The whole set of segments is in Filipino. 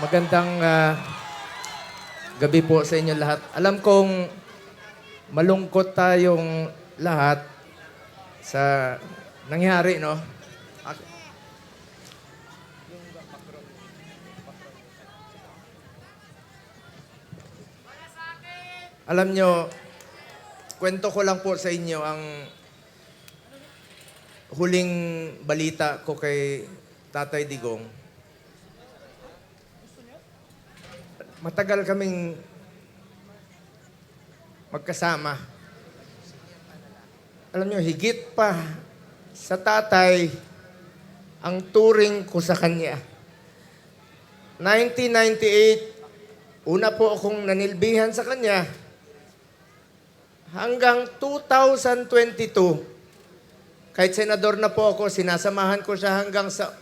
Magandang gabi po sa inyo lahat. Alam kong malungkot tayong lahat sa nangyari, no? Alam nyo, kwento ko lang po sa inyo ang huling balita ko kay Tatay Digong. Matagal kaming magkasama. Alam nyo, higit pa sa tatay ang turing ko sa kanya. 1998, una po akong nanilbihan sa kanya. Hanggang 2022, kahit senador na po ako, sinasamahan ko siya hanggang sa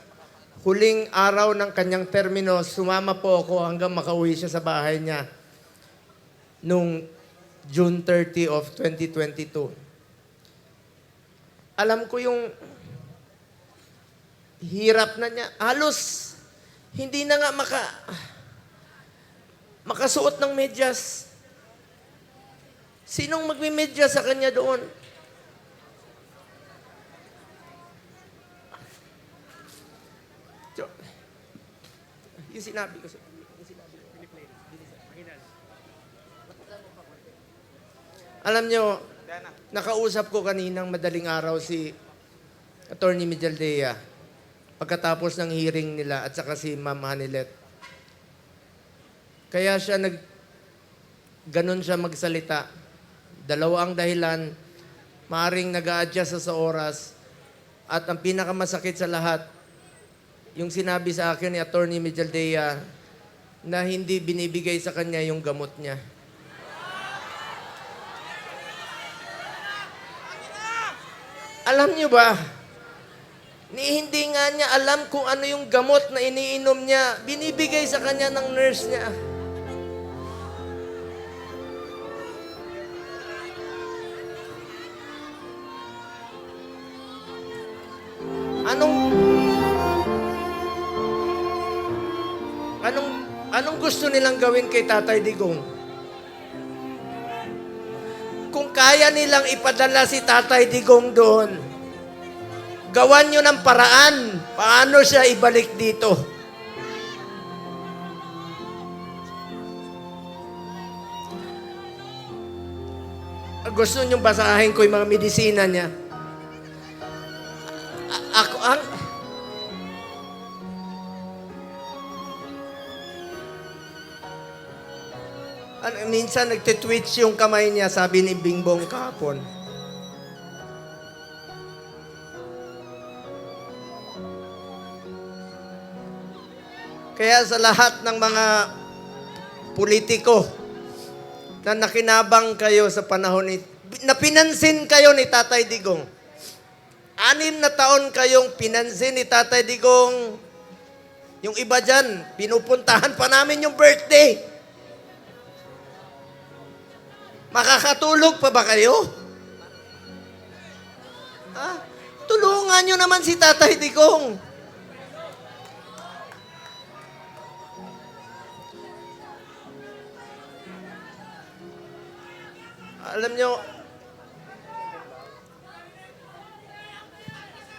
huling araw ng kanyang termino, sumama po ako hanggang makauwi siya sa bahay niya noong June 30 of 2022. Alam ko yung hirap na niya. Halos hindi na nga makasuot ng medyas. Sinong magme-medyas sa kanya doon? Yung sinabi ko. Alam nyo, nakausap ko kaninang madaling araw si Attorney Mijaldea pagkatapos ng hearing nila at saka si Ma'am Hanilet. Kaya siya ganon siya magsalita. Dalawa ang dahilan, maaring nag-a-adjust sa oras at ang pinakamasakit sa lahat, yung sinabi sa akin ni Attorney Mijaldea na hindi binibigay sa kanya yung gamot niya. Alam niyo ba, hindi nga niya alam kung ano yung gamot na iniinom niya, binibigay sa kanya ng nurse niya. Anong gusto nilang gawin kay Tatay Digong? Kung kaya nilang ipadala si Tatay Digong doon, gawan nyo ng paraan paano siya ibalik dito. Gusto nyo basahin ko yung mga medisina niya? Minsan nagtitwitch yung kamay niya, sabi ni Bingbong kahapon. Kaya sa lahat ng mga politiko na nakinabang kayo sa panahon na pinansin kayo ni Tatay Digong. 6 na taon kayong pinansin ni Tatay Digong. Yung iba dyan, pinupuntahan pa namin yung birthday. Makakatulog pa ba kayo? Tulungan nyo naman si Tatay Digong. Alam nyo,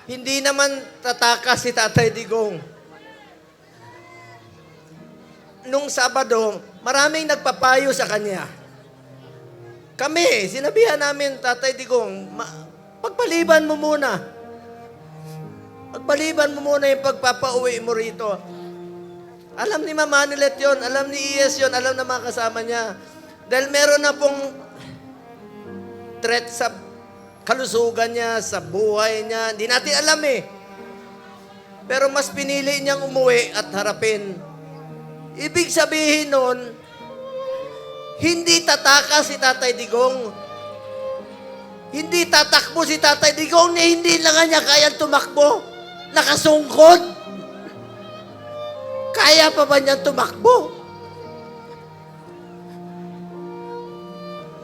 hindi naman tatakas si Tatay Digong. Nung Sabado, maraming nagpapayo sa kanya. Kami, sinabihan namin, Tatay Digong, pagpaliban mo muna. Pagpaliban mo muna yung pagpapauwi mo rito. Alam ni Ma'am Hanilet yun, alam ni Iyes yun, alam na mga kasama niya. Dahil meron na pong threat sa kalusugan niya, sa buhay niya. Hindi natin alam eh. Pero mas pinili niyang umuwi at harapin. Ibig sabihin nun, hindi tatakas si Tatay Digong. Hindi tatakbo si Tatay Digong na hindi lang niya kayang tumakbo. Nakasungkod. Kaya pa ba niya tumakbo?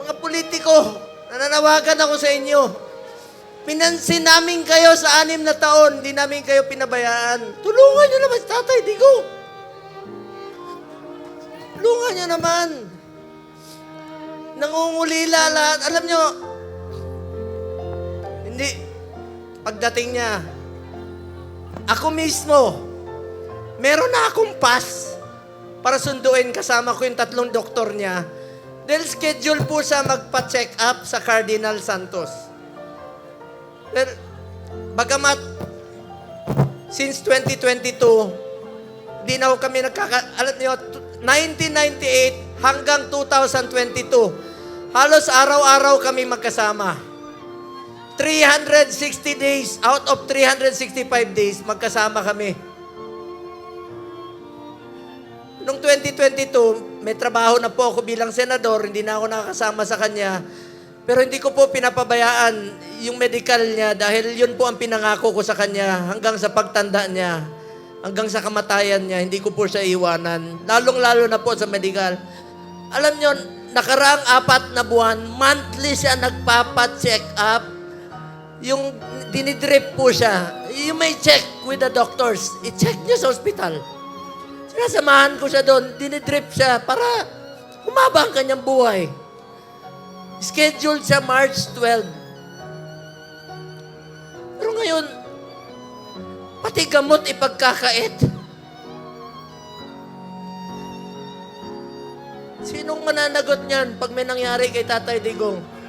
Mga politiko, nananawagan ako sa inyo. Pinansin namin kayo sa 6 na taon, hindi namin kayo pinabayaan. Tulungan nyo naman si Tatay Digong. Tulungan niyo naman. Nangungulila lahat. Alam niyo, hindi, pagdating niya, ako mismo, meron na akong pass para sunduin kasama ko yung 3 doktor niya. Dahil schedule po siya magpa-check up sa Cardinal Santos. Pero, bagamat, since 2022, di na kami alam niyo, 1998 hanggang 2022, halos araw-araw kami magkasama. 360 days, out of 365 days, magkasama kami. Noong 2022, may trabaho na po ako bilang senador, hindi na ako nakakasama sa kanya. Pero hindi ko po pinapabayaan yung medical niya dahil yun po ang pinangako ko sa kanya hanggang sa pagtanda niya, hanggang sa kamatayan niya, hindi ko po siya iwanan. Lalong-lalo na po sa medical. Alam niyo, nakaraang 4 na buwan, monthly siya nagpapa-check up. Yung dinidrip po siya. You may check with the doctors. I-check niyo sa hospital. Sinasamahan ko siya doon. Dinidrip siya para humaba ang kanyang buhay. Scheduled siya March 12. Pero ngayon, pati gamot ipagkakait. Sinong mananagot niyan pag may nangyari kay Tatay Digong?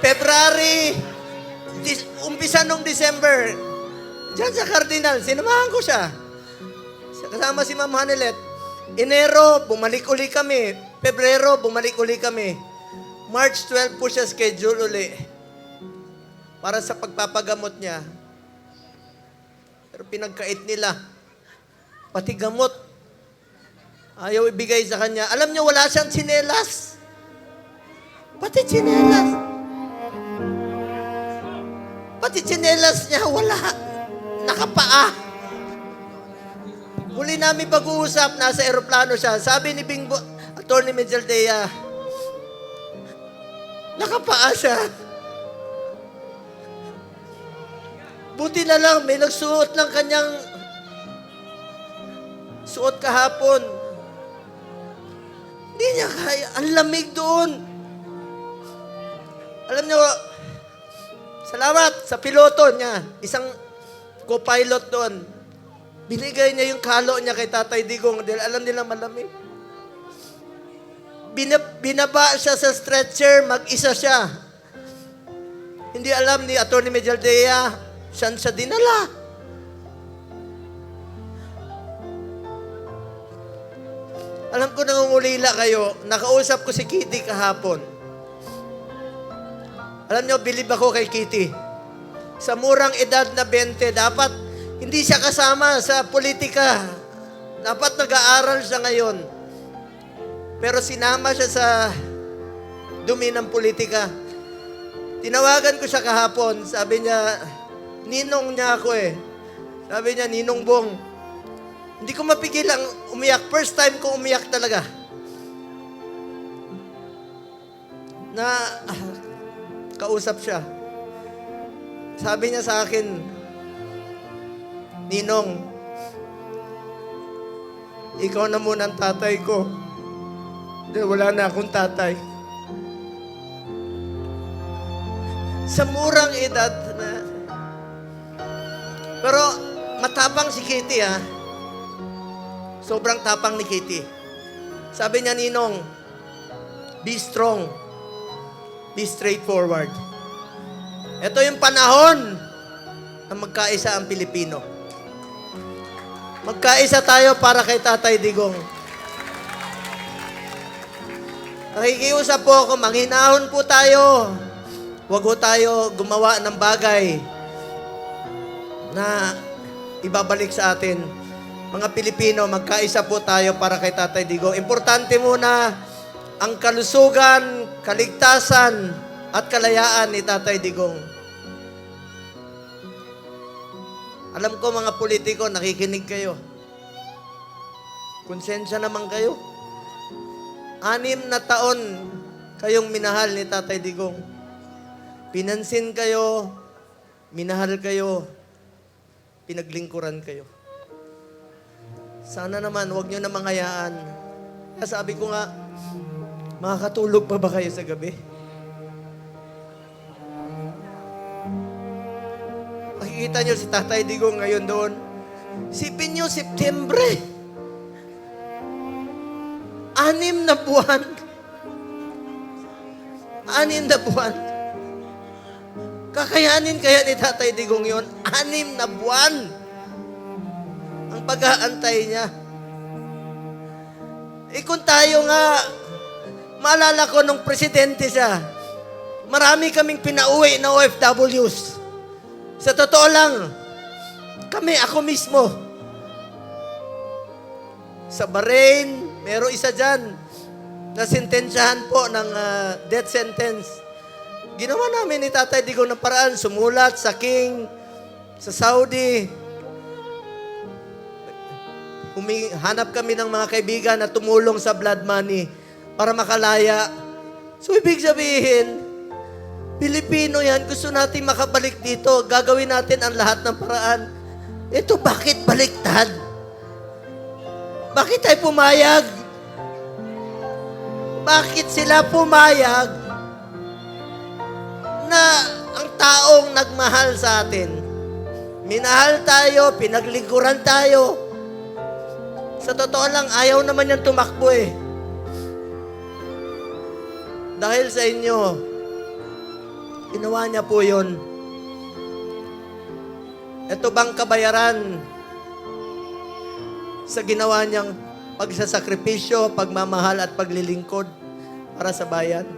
February, umpisa nung December, diyan sa Cardinal, sinamahan ko siya. Kasama si Ma'am Hanelet. Enero, bumalik uli kami. Pebrero, bumalik uli kami. March 12 po siya schedule uli para sa pagpapagamot niya. Pero pinagkait nila. Pati gamot. Ayaw ibigay sa kanya. Alam niyo, wala siyang tsinelas. Pati tsinelas. Pati tsinelas niya, wala. Nakapaa. Huli namin pag-uusap, nasa aeroplano siya. Sabi ni Bingbo, Atty. Mejaldea, nakapaa siya. Buti na lang, may nagsuot ng kanyang suot kahapon. Hindi niya kaya. Ang lamig doon. Alam niyo, salamat sa piloto niya. Isang co-pilot doon. Binigay niya yung kalo niya kay Tatay Digong dahil alam nila malamig. Binaba siya sa stretcher, mag-isa siya. Hindi alam ni Atty. Mejaldea, saan siya dinala. Alam ko nangungulila kayo, nakausap ko si Kitty kahapon. Alam niyo, bilib ako kay Kitty. Sa murang edad na 20, dapat hindi siya kasama sa politika. Dapat nag-aaral siya ngayon. Pero sinama siya sa dumi ng politika. Tinawagan ko siya kahapon. Sabi niya, ninong niya ako eh. Sabi niya, Ninong Bong, hindi ko mapigil ang umiyak. First time ko umiyak talaga. Kausap siya. Sabi niya sa akin, Ninong, ikaw na muna ang tatay ko. Dahil wala na akong tatay. Sa murang edad na. Pero matapang si Kitty ha. Sobrang tapang ni Kitty. Sabi niya, Ninong, be strong. Be straightforward. Ito yung panahon na magkaisa ang Pilipino. Magkaisa tayo para kay Tatay Digong. Nakikiusap po ako, manghinahon po tayo. Huwag po tayo gumawa ng bagay na ibabalik sa atin. Mga Pilipino, magkaisa po tayo para kay Tatay Digong. Importante muna ang kalusugan, kaligtasan, at kalayaan ni Tatay Digong. Alam ko mga politiko, nakikinig kayo. Konsensya naman kayo. 6 na taon kayong minahal ni Tatay Digong. Pinansin kayo, minahal kayo, pinaglingkuran kayo. Sana naman, huwag nyo na mangayaan. Kaya sabi ko nga, makakatulog pa ba kayo sa gabi? Makikita nyo si Tatay Digong ngayon doon. Sipin nyo, Septembre. 6 na buwan. 6 na buwan. Kakayanin kaya ni Tatay Digong yon? 6 na buwan. Ang pag-aantay niya. Kung tayo nga, maalala ko nung presidente siya, marami kaming pinauwi na OFWs. Sa totoo lang, ako mismo, sa Bahrain, meron isa dyan, na sentensyahan po ng death sentence. Ginawa namin ni Tatay Digong ng paraan, sumulat sa King, sa Saudi. Hanap kami ng mga kaibigan na tumulong sa blood money para makalaya. So, ibig sabihin, Pilipino yan, gusto natin makabalik dito. Gagawin natin ang lahat ng paraan. Ito, bakit baliktad? Bakit tayo pumayag? Bakit sila pumayag na ang taong nagmahal sa atin? Minahal tayo, pinaglingkuran tayo. Sa totoo lang, ayaw naman yan tumakbo eh. Dahil sa inyo, ginawa niya po yun. Ito bang kabayaran sa ginawa niyang pagsasakripisyo, pagmamahal at paglilingkod para sa bayan?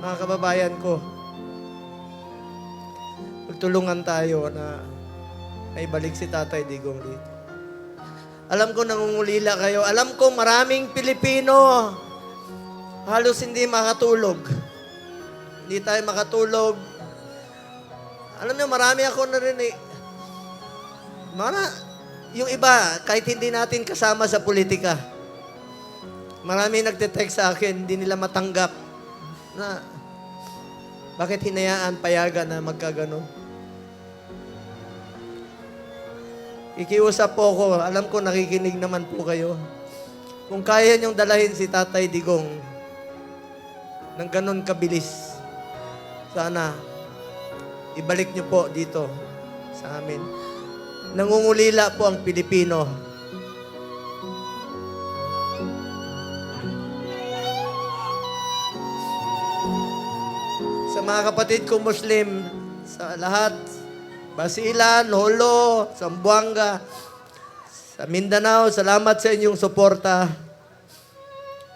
Mga kababayan ko, magtulungan tayo na balik si Tatay Digong dito. Alam ko nangungulila kayo. Alam ko maraming Pilipino halos hindi makatulog. Hindi tayo makatulog. Alam niyo, marami ako narinig. Yung iba, kahit hindi natin kasama sa politika, marami nagte-text sa akin, hindi nila matanggap na bakit hinayaan, payagan na magkaganon. Ikiusap po ko, alam ko nakikinig naman po kayo. Kung kaya niyong dalahin si Tatay Digong ng ganon kabilis, sana ibalik niyo po dito sa amin. Nangungulila po ang Pilipino. Sa mga kapatid ko Muslim, sa lahat, Basilan, Holo, Zamboanga, sa Mindanao, salamat sa inyong suporta.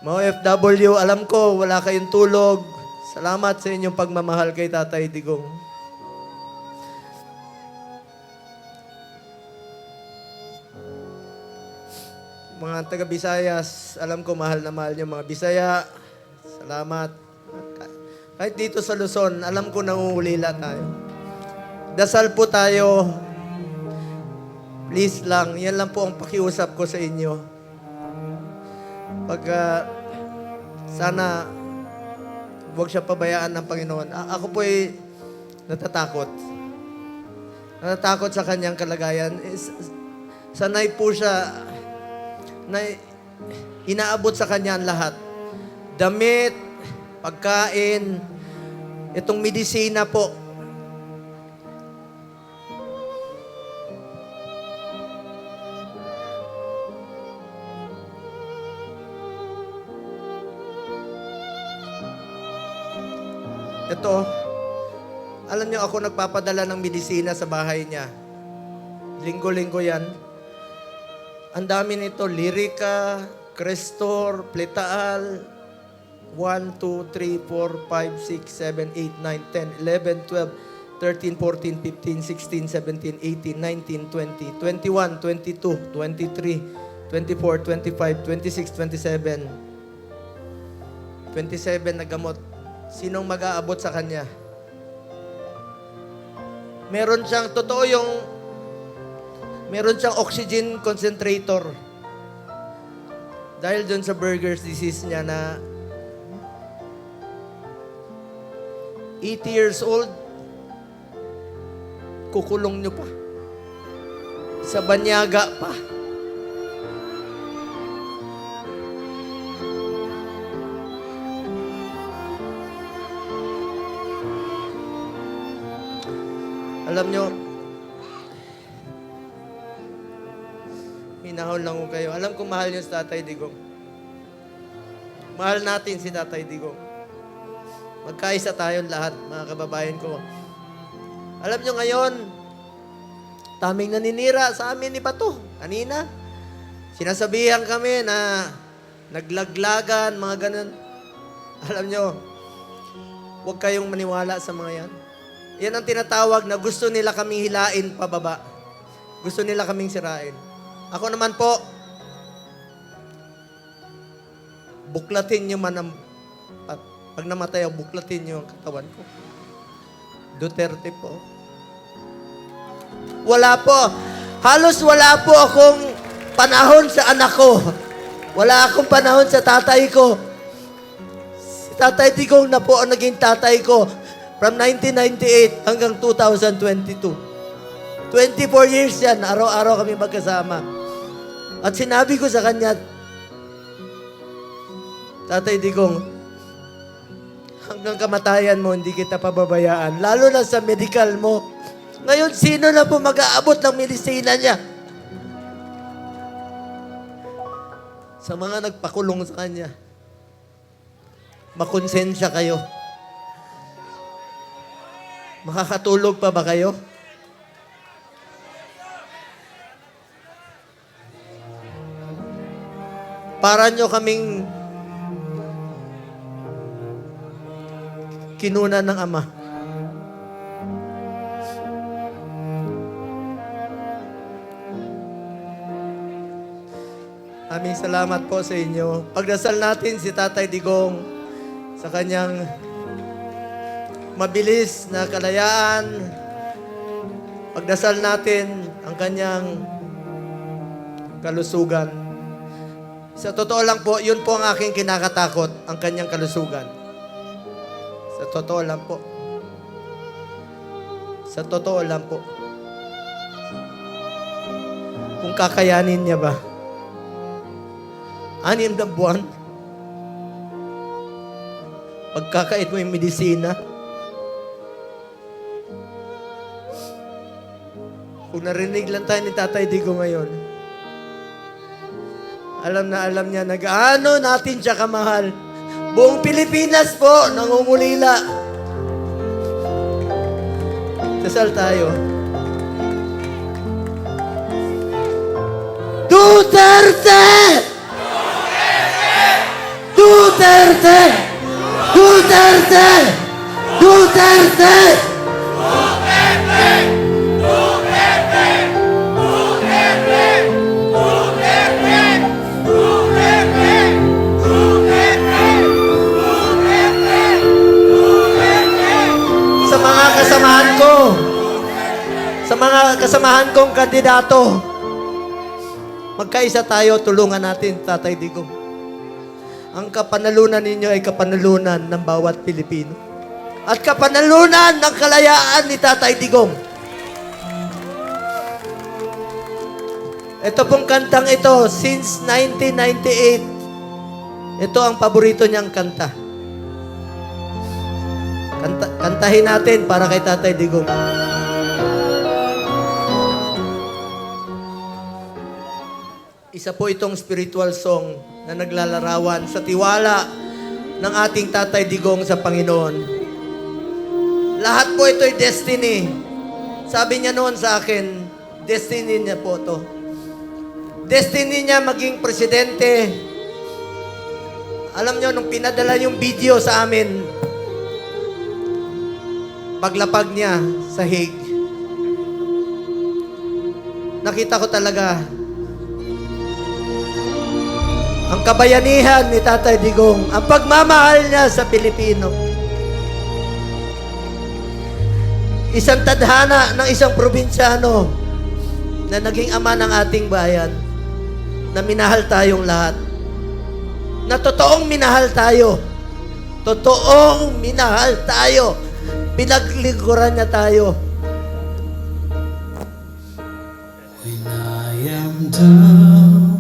Mga OFW, alam ko, wala kayong tulog. Salamat sa inyong pagmamahal kay Tatay Digong. Mga taga-Bisayas, alam ko mahal na mahal niyo mga Bisaya. Salamat. Kahit dito sa Luzon, alam ko nangungulila tayo. Dasal po tayo. Please lang, yan lang po ang pakiusap ko sa inyo. Sana, huwag siya pabayaan ng Panginoon. Ako po ay natatakot. Natatakot sa kanyang kalagayan. Sanay po siya na inaabot sa kanya ang lahat. Damit, pagkain, itong medisina po. Ito, alam niyo ako nagpapadala ng medisina sa bahay niya. Linggo-linggo yan. Ang dami nito, Lyrica, Crestor, Pletaal, 1, 2, 3, 4, 5, 6, 7, 8, 9, 10, 11, 12, 13, 14, 15, 16, 17, 18, 19, 20, 21, 22, 23, 24, 25, 26, 27. 27 na gamot. Sinong mag-aabot sa kanya? Meron siyang, totoo yung Meron siyang oxygen concentrator. Dahil dun sa Buerger's disease niya na 80 years old, kukulong nyo pa. Sa banyaga pa. Alam nyo, hinahon lang ko kayo. Alam ko mahal nyo si Tatay Digong. Mahal natin si Tatay Digong. Magkaisa tayong lahat, mga kababayan ko. Alam nyo ngayon, taming naninira sa amin ni Bato. Kanina, sinasabihan kami na naglaglagan, mga ganun. Alam nyo, huwag kayong maniwala sa mga yan. Yan ang tinatawag na gusto nila kaming hilain pababa. Gusto nila kaming sirain. Ako naman po, buklatin nyo man ang, pag namatay ako, buklatin nyo ang katawan ko. Duterte po. Wala po. Halos wala po akong panahon sa anak ko. Wala akong panahon sa tatay ko. Si Tatay Digong na po ang naging tatay ko from 1998 hanggang 2022. 24 years yan, araw-araw kami magkasama. At sinabi ko sa kanya, Tatay Digong, hanggang kamatayan mo, hindi kita pababayaan. Lalo na sa medical mo. Ngayon, sino na po mag-aabot ng medisina niya? Sa mga nagpakulong sa kanya, makonsensya kayo. Makakatulog pa ba kayo? Para nyo kaming kinuna ng Ama. Aming salamat po sa inyo. Pagdasal natin si Tatay Digong sa kanyang mabilis na kalayaan. Pagdasal natin ang kanyang kalusugan. Sa totoo lang po, yun po ang aking kinakatakot, ang kanyang kalusugan. Sa totoo lang po. Sa totoo lang po. Kung kakayanin niya ba? 6 na buwan? Pagkakait mo yung medisina? Kung narinig lang tayo ni Tatay Digong ngayon, alam na alam niya na gaano natin siya kamahal. Buong Pilipinas po, nangungulila. Dasal tayo. Duterte! Duterte! Duterte! Duterte! Sa mga kasamahan ko, sa mga kasamahan kong kandidato, magkaisa tayo, tulungan natin, Tatay Digong. Ang kapanalunan ninyo ay kapanalunan ng bawat Pilipino. At kapanalunan ng kalayaan ni Tatay Digong. Ito pong kantang ito, since 1998, ito ang paborito niyang kanta. Kantahin natin para kay Tatay Digong. Isa po itong spiritual song na naglalarawan sa tiwala ng ating Tatay Digong sa Panginoon. Lahat po ito'y destiny. Sabi niya noon sa akin, destiny niya po to. Destiny niya maging presidente. Alam niyo, nung pinadala yung video sa amin, paglapag niya sa Hague, nakita ko talaga ang kabayanihan ni Tatay Digong, ang pagmamahal niya sa Pilipino. Isang tadhana ng isang probinsyano na naging ama ng ating bayan, na minahal tayong lahat, na totoong minahal tayo. Totoong minahal tayo. Pinaglingkuran niya tayo. When I am down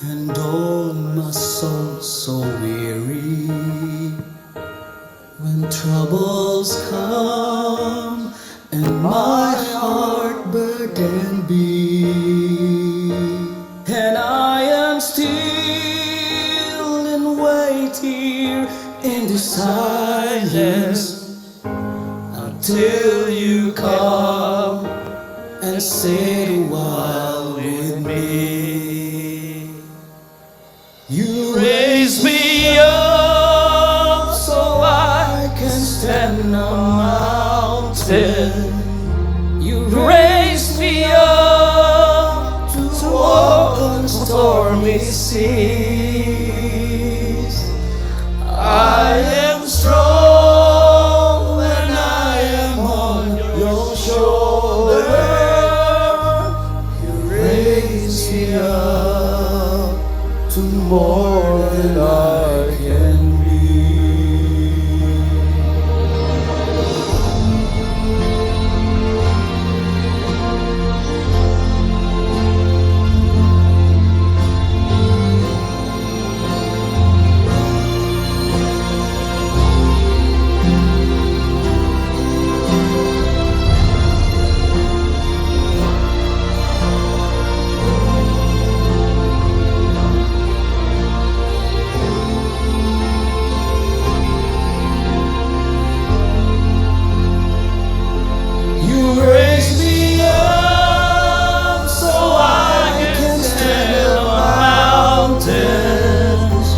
and all my soul so weary, when troubles come and my heart burden be, and I am still and wait here in the silence until you come and sit a while with me. You raise me up so I can stand on a mountain. You raise me up to walk on stormy seas. I am strong when I am on your shoulder. You raise me up to more than I can be. You raise me up so I can stand on mountains.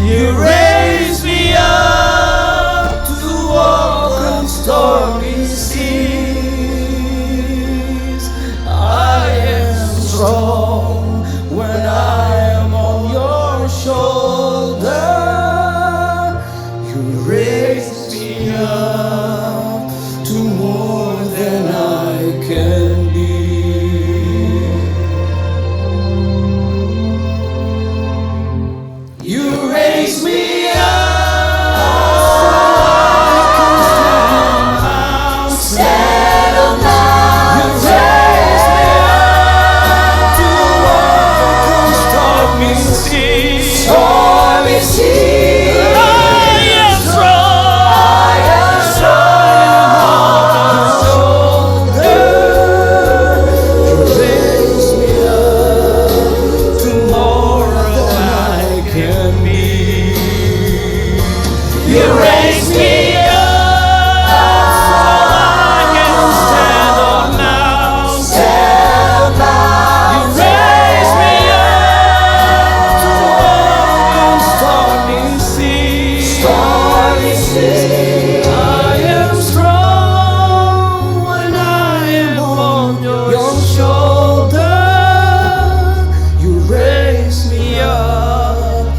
You raise me up to walk on stormy seas. I am strong when I am on your shoulder. You raise me up to more than I can be. You raise me up so I can stand on mountains. You raise me up to walk on stormy seas. Stormy seas. I am strong. I am strong. You raise me up to more than I can be. You raise me up so I can stand on mountains. You raise me up to walk on stormy seas. I am strong when I am on your shoulder. You raise me up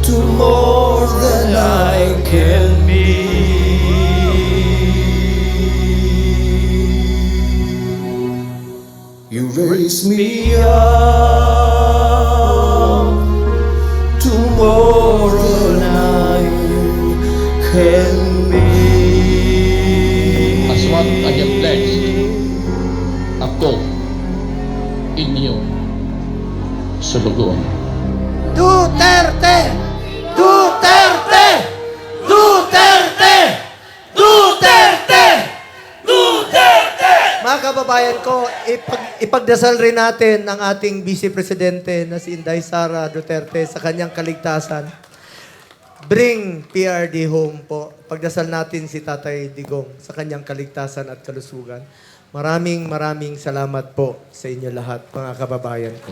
to more than I can be. You raise me up to more than I can be. As what I have pledged, ako, inyo, Subagon. Duterte! Duterte! Duterte! Duterte! Duterte! Mga kababayan ko, ipagdasal rin natin ang ating Vice Presidente na si Inday Sara Duterte sa kanyang kaligtasan. Bring PRD home po. Pagdasal natin si Tatay Digong sa kanyang kaligtasan at kalusugan. Maraming salamat po sa inyo lahat, mga kababayan ko.